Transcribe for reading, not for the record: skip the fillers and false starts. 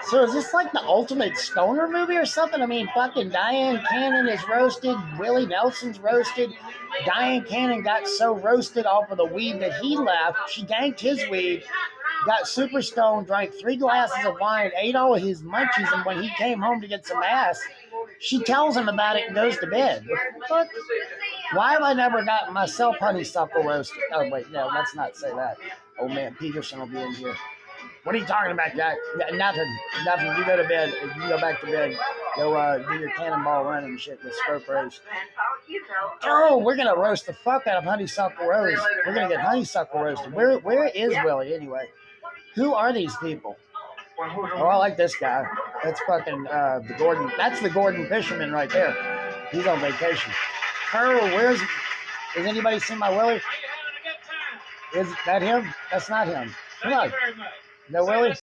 So is this like the ultimate stoner movie or something? I mean, fucking Diane Cannon is roasted. Willie Nelson's roasted. Diane Cannon got so roasted off of the weed that he left. She ganked his weed, got super stoned, drank 3 glasses of wine, ate all of his munchies, and when he came home to get some ass, she tells him about it and goes to bed. What? Why have I never gotten myself honeysuckle roasted? Oh, wait, no, let's not say that. Old man Peterson will be in here. What are you talking about, Jack? Nothing. You go to bed. You go back to bed. Go do your cannonball run and shit with Stroke Rose. Oh, we're going to roast the fuck out of Honeysuckle Rose. We're going to get Honeysuckle roasted. Where is Willie, anyway? Who are these people? Oh, I like this guy. That's fucking the Gordon. That's the Gordon Fisherman right there. He's on vacation. Carl, has anybody seen my Willie? Is that him? That's not him. Come on. No Willie?